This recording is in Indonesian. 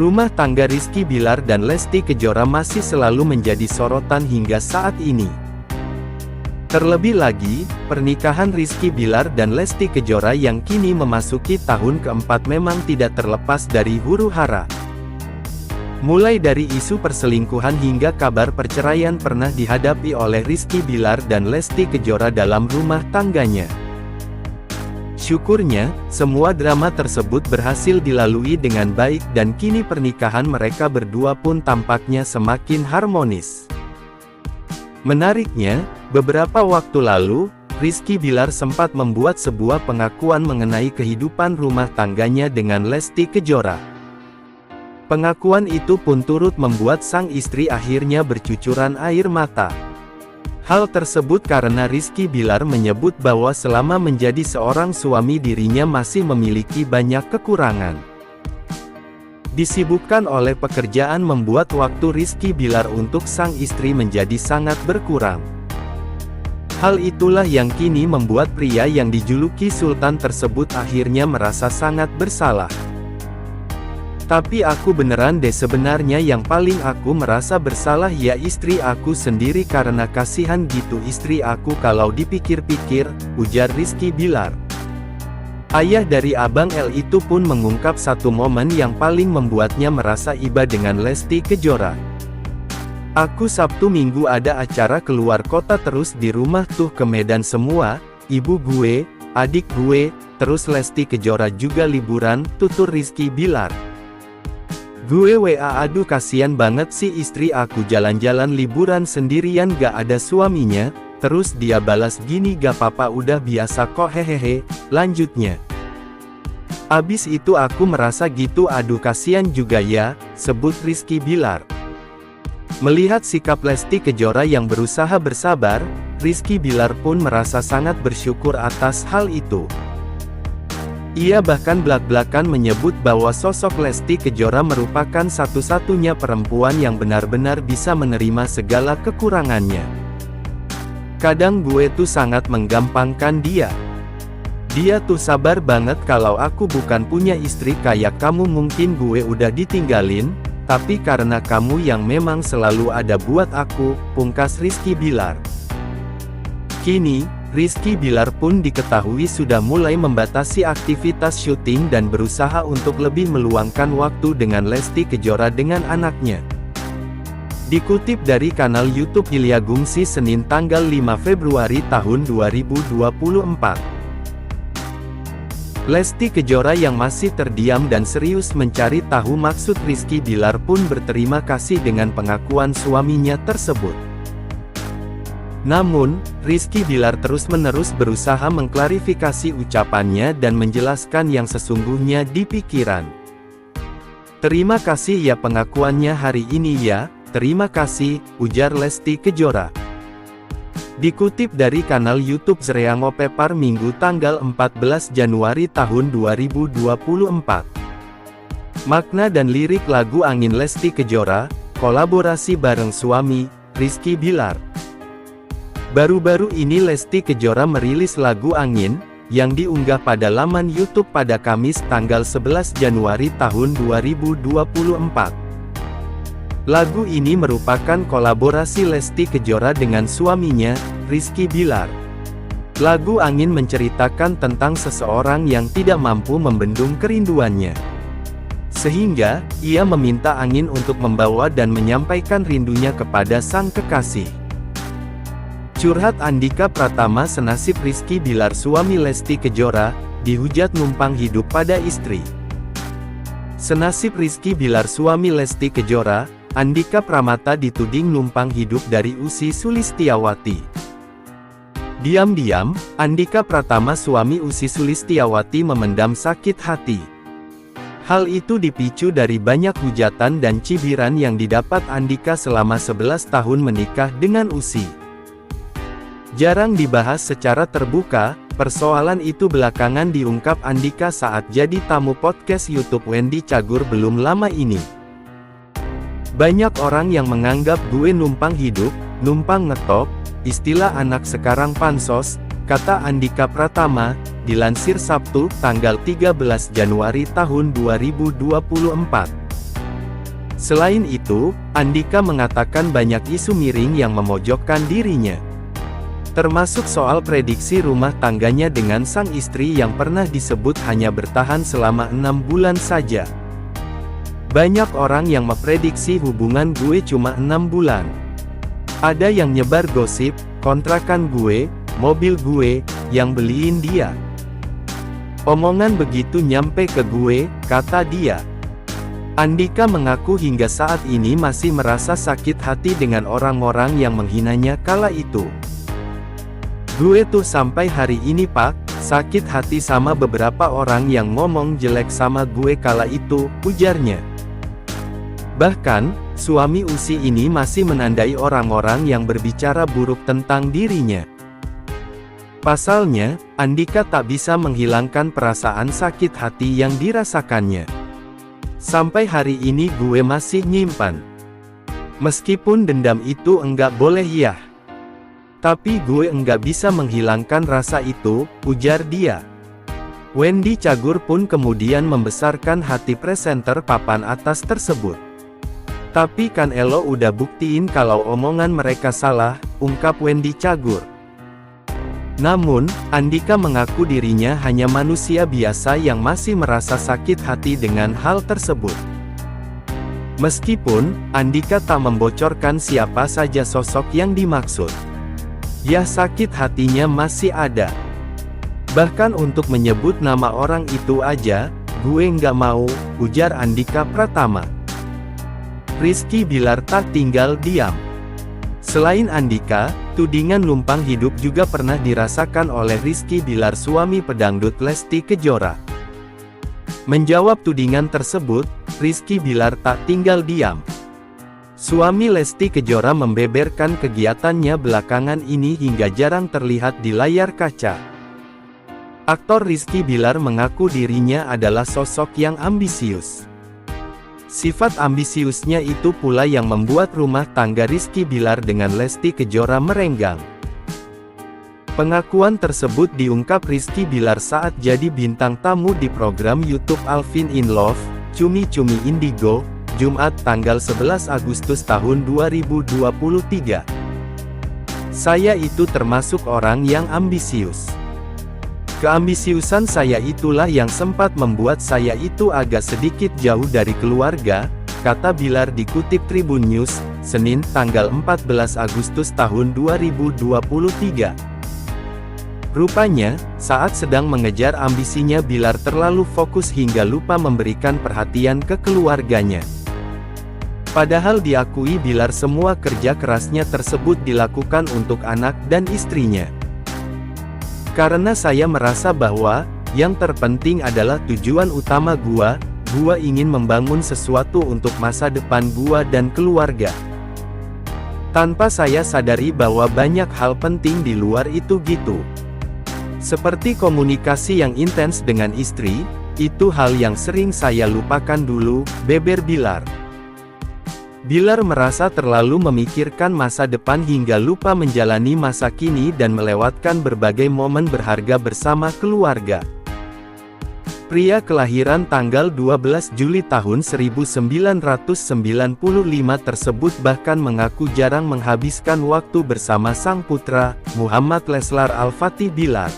Rumah tangga Rizky Bilar dan Lesti Kejora masih selalu menjadi sorotan hingga saat ini. Terlebih lagi, pernikahan Rizky Bilar dan Lesti Kejora yang kini memasuki tahun keempat memang tidak terlepas dari huru-hara. Mulai dari isu perselingkuhan hingga kabar perceraian pernah dihadapi oleh Rizky Bilar dan Lesti Kejora dalam rumah tangganya. Syukurnya, semua drama tersebut berhasil dilalui dengan baik dan kini pernikahan mereka berdua pun tampaknya semakin harmonis. Menariknya, beberapa waktu lalu, Rizky Bilar sempat membuat sebuah pengakuan mengenai kehidupan rumah tangganya dengan Lesti Kejora. Pengakuan itu pun turut membuat sang istri akhirnya bercucuran air mata. Hal tersebut karena Rizky Bilar menyebut bahwa selama menjadi seorang suami dirinya masih memiliki banyak kekurangan. Disibukkan oleh pekerjaan membuat waktu Rizky Bilar untuk sang istri menjadi sangat berkurang. Hal itulah yang kini membuat pria yang dijuluki Sultan tersebut akhirnya merasa sangat bersalah. Tapi aku beneran deh, sebenarnya yang paling aku merasa bersalah ya istri aku sendiri, karena kasihan gitu istri aku kalau dipikir-pikir, ujar Rizky Bilar. Ayah dari Abang L itu pun mengungkap satu momen yang paling membuatnya merasa iba dengan Lesti Kejora. Aku Sabtu Minggu ada acara keluar kota terus di rumah tuh ke Medan semua, ibu gue, adik gue, terus Lesti Kejora juga liburan, tutur Rizky Bilar. Gue WA aduh kasian banget sih istri aku jalan-jalan liburan sendirian gak ada suaminya, terus dia balas gini gak papa udah biasa kok hehehe, lanjutnya. Abis itu aku merasa gitu aduh kasian juga ya, sebut Rizky Bilar. Melihat sikap Lesti Kejora yang berusaha bersabar, Rizky Bilar pun merasa sangat bersyukur atas hal itu. Ia bahkan blak-blakan menyebut bahwa sosok Lesti Kejora merupakan satu-satunya perempuan yang benar-benar bisa menerima segala kekurangannya. Kadang gue tuh sangat menggampangkan dia. Dia tuh sabar banget, kalau aku bukan punya istri kayak kamu mungkin gue udah ditinggalin, tapi karena kamu yang memang selalu ada buat aku, pungkas Rizky Bilar. Kini, Rizky Bilar pun diketahui sudah mulai membatasi aktivitas syuting dan berusaha untuk lebih meluangkan waktu dengan Lesti Kejora dengan anaknya. Dikutip dari kanal YouTube Ilya Gumsi Senin tanggal 5 Februari tahun 2024. Lesti Kejora yang masih terdiam dan serius mencari tahu maksud Rizky Bilar pun berterima kasih dengan pengakuan suaminya tersebut. Namun, Rizky Bilar terus-menerus berusaha mengklarifikasi ucapannya dan menjelaskan yang sesungguhnya di pikiran. Terima kasih ya pengakuannya hari ini ya, terima kasih, ujar Lesti Kejora. Dikutip dari kanal YouTube Zreango Pepar Minggu tanggal 14 Januari tahun 2024. Makna dan lirik lagu Angin Lesti Kejora, kolaborasi bareng suami, Rizky Bilar. Baru-baru ini Lesti Kejora merilis lagu Angin, yang diunggah pada laman YouTube pada Kamis tanggal 11 Januari tahun 2024. Lagu ini merupakan kolaborasi Lesti Kejora dengan suaminya, Rizky Bilar. Lagu Angin menceritakan tentang seseorang yang tidak mampu membendung kerinduannya. Sehingga, ia meminta angin untuk membawa dan menyampaikan rindunya kepada sang kekasih. Curhat Andika Pratama senasib Rizky Bilar suami Lesti Kejora, dihujat numpang hidup pada istri. Senasib Rizky Bilar suami Lesti Kejora, Andika Pramata dituding numpang hidup dari Ussy Sulistyawati. Diam-diam, Andika Pratama suami Ussy Sulistyawati memendam sakit hati. Hal itu dipicu dari banyak hujatan dan cibiran yang didapat Andika selama 11 tahun menikah dengan Ussy. Jarang dibahas secara terbuka, persoalan itu belakangan diungkap Andika saat jadi tamu podcast YouTube Wendy Cagur belum lama ini. Banyak orang yang menganggap gue numpang hidup, numpang ngetop, istilah anak sekarang pansos, kata Andika Pratama, dilansir Sabtu, tanggal 13 Januari tahun 2024. Selain itu, Andika mengatakan banyak isu miring yang memojokkan dirinya. Termasuk soal prediksi rumah tangganya dengan sang istri yang pernah disebut hanya bertahan selama 6 bulan saja. Banyak orang yang memprediksi hubungan gue cuma 6 bulan. Ada yang nyebar gosip, kontrakan gue, mobil gue, yang beliin dia. Omongan begitu nyampe ke gue, kata dia. Andika mengaku hingga saat ini masih merasa sakit hati dengan orang-orang yang menghinanya kala itu. Gue tuh sampai hari ini pak, sakit hati sama beberapa orang yang ngomong jelek sama gue kala itu, ujarnya. Bahkan, suami Usi ini masih menandai orang-orang yang berbicara buruk tentang dirinya. Pasalnya, Andika tak bisa menghilangkan perasaan sakit hati yang dirasakannya. Sampai hari ini gue masih nyimpan. Meskipun dendam itu enggak boleh ya. Tapi gue enggak bisa menghilangkan rasa itu, ujar dia. Wendy Cagur pun kemudian membesarkan hati presenter papan atas tersebut. Tapi kan Elo udah buktiin kalau omongan mereka salah, ungkap Wendy Cagur. Namun, Andika mengaku dirinya hanya manusia biasa yang masih merasa sakit hati dengan hal tersebut. Meskipun, Andika tak membocorkan siapa saja sosok yang dimaksud. Ya sakit hatinya masih ada. Bahkan untuk menyebut nama orang itu aja, gue nggak mau, ujar Andika Pratama. Rizky Bilar tak tinggal diam. Selain Andika, tudingan numpang hidup juga pernah dirasakan oleh Rizky Bilar suami pedangdut Lesti Kejora. Menjawab tudingan tersebut, Rizky Bilar tak tinggal diam. Suami Lesti Kejora membeberkan kegiatannya belakangan ini hingga jarang terlihat di layar kaca. Aktor Rizky Bilar mengaku dirinya adalah sosok yang ambisius. Sifat ambisiusnya itu pula yang membuat rumah tangga Rizky Bilar dengan Lesti Kejora merenggang. Pengakuan tersebut diungkap Rizky Bilar saat jadi bintang tamu di program YouTube Alvin in Love, Cumi Cumi Indigo, Jumat tanggal 11 Agustus tahun 2023. Saya itu termasuk orang yang ambisius. Keambisiusan saya itulah yang sempat membuat saya itu agak sedikit jauh dari keluarga, kata Bilar dikutip Tribun News, Senin, tanggal 14 Agustus tahun 2023. Rupanya, saat sedang mengejar ambisinya Bilar terlalu fokus hingga lupa memberikan perhatian ke keluarganya. Padahal diakui Bilar semua kerja kerasnya tersebut dilakukan untuk anak dan istrinya. Karena saya merasa bahwa, yang terpenting adalah tujuan utama gua ingin membangun sesuatu untuk masa depan gua dan keluarga. Tanpa saya sadari bahwa banyak hal penting di luar itu gitu. Seperti komunikasi yang intens dengan istri, itu hal yang sering saya lupakan dulu, beber Bilar. Bilar merasa terlalu memikirkan masa depan hingga lupa menjalani masa kini dan melewatkan berbagai momen berharga bersama keluarga. Pria kelahiran tanggal 12 Juli tahun 1995 tersebut bahkan mengaku jarang menghabiskan waktu bersama sang putra, Muhammad Leslar Al-Fatih Bilar.